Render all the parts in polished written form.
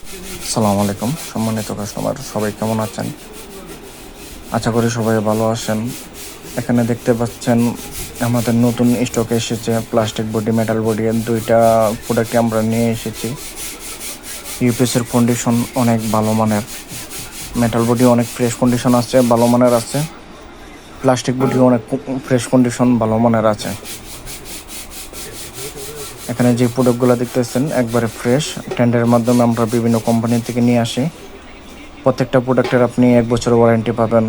আসসালামু আলাইকুম সম্মানিত কাস্টমার, সবাই কেমন আছেন? আশা করি সবাই ভালো আছেন। এখানে দেখতে পাচ্ছেন আমাদের নতুন স্টকে এসেছে প্লাস্টিক বডি, মেটাল বডি, দুইটা প্রোডাক্ট আমরা নিয়ে এসেছি। ইউপিএসের কন্ডিশন অনেক ভালো মানের, মেটাল বডি অনেক ফ্রেশ কন্ডিশন আছে, ভালো মানের আছে। প্লাস্টিক বডি অনেক ফ্রেশ কন্ডিশন, ভালো মানের আছে। এখানে যে প্রোডাক্টগুলো দেখতেছেন একবারে ফ্রেশ, টেন্ডারের মাধ্যমে আমরা বিভিন্ন কোম্পানি থেকে নিয়ে আসি। প্রত্যেকটা প্রোডাক্টের আপনি 1 বছর ওয়ারেন্টি পাবেন।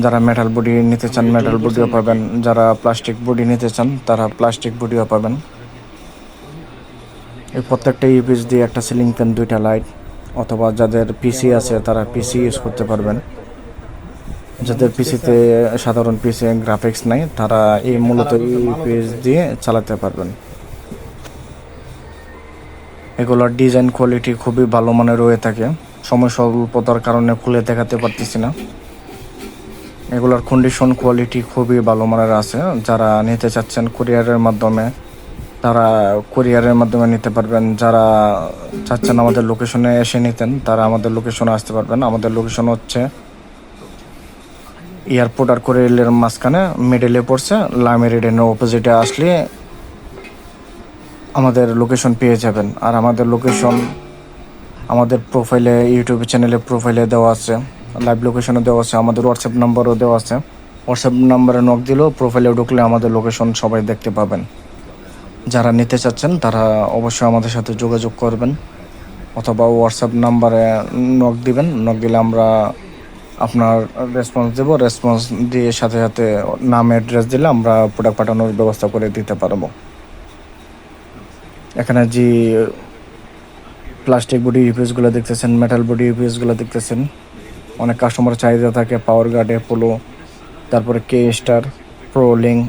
যারা মেটাল বডি নিতে চান মেটাল বডিও পাবেন, যারা প্লাস্টিক বডি নিতে চান তারা প্লাস্টিক বডিও পাবেন। এই প্রত্যেকটা ইউপিএস দিয়ে একটা সিলিং ফ্যান, 2টা লাইট, অথবা যাদের পিসি আছে তারা পিসি ইউজ করতে পারবেন। যাদের পিসিতে সাধারণ পিসি গ্রাফিক্স নাই তারা এই মূলত ইউপিএস দিয়ে চালাতে পারবেন। এগুলোর ডিজাইন কোয়ালিটি খুবই ভালো মানের হয়ে থাকে। সময় স্বল্পতার কারণে খুলে দেখাতে পারতেছি না। এগুলোর কন্ডিশন কোয়ালিটি খুবই ভালো মানের আছে। যারা নিতে চাচ্ছেন কুরিয়ারের মাধ্যমে তারা কুরিয়ারের মাধ্যমে নিতে পারবেন। যারা চাচ্ছেন আমাদের লোকেশনে এসে নিতেন তারা আমাদের লোকেশনে আসতে পারবেন। আমাদের লোকেশন হচ্ছে এয়ারপোর্ট আর কুরিয়ারের মাঝখানে মিডলে পড়ছে, লামিরেডেনের অপোজিটে আসলে আমাদের লোকেশন পেয়ে যাবেন। আর আমাদের লোকেশন আমাদের প্রোফাইলে, ইউটিউব চ্যানেলে প্রোফাইলে দেওয়া আছে, লাইভ লোকেশনে দেওয়া আছে, আমাদের হোয়াটসঅ্যাপ নাম্বারও দেওয়া আছে। হোয়াটসঅ্যাপ নাম্বারে নক দিলেও প্রোফাইলে ঢুকলে আমাদের লোকেশন সবাই দেখতে পাবেন। যারা নিতে চাচ্ছেন তারা অবশ্যই আমাদের সাথে যোগাযোগ করবেন, অথবা হোয়াটসঅ্যাপ নাম্বারে নক দিবেন। নক দিলে আমরা আপনার রেসপন্স দেব। রেসপন্স দিয়ে সাথে সাথে নাম, অ্যাড্রেস দিলে আমরা প্রোডাক্ট পাঠানোর ব্যবস্থা করে দিতে পারবো। এখানে যে প্লাস্টিক বডি ইউপিএসগুলো দেখতেছেন, মেটাল বডি ইউপিএসগুলো দেখতেছেন, অনেক কাস্টমার চাহিদা থাকে পাওয়ার গার্ডে, পোলো, তারপরে কে স্টার, প্রো লিঙ্ক,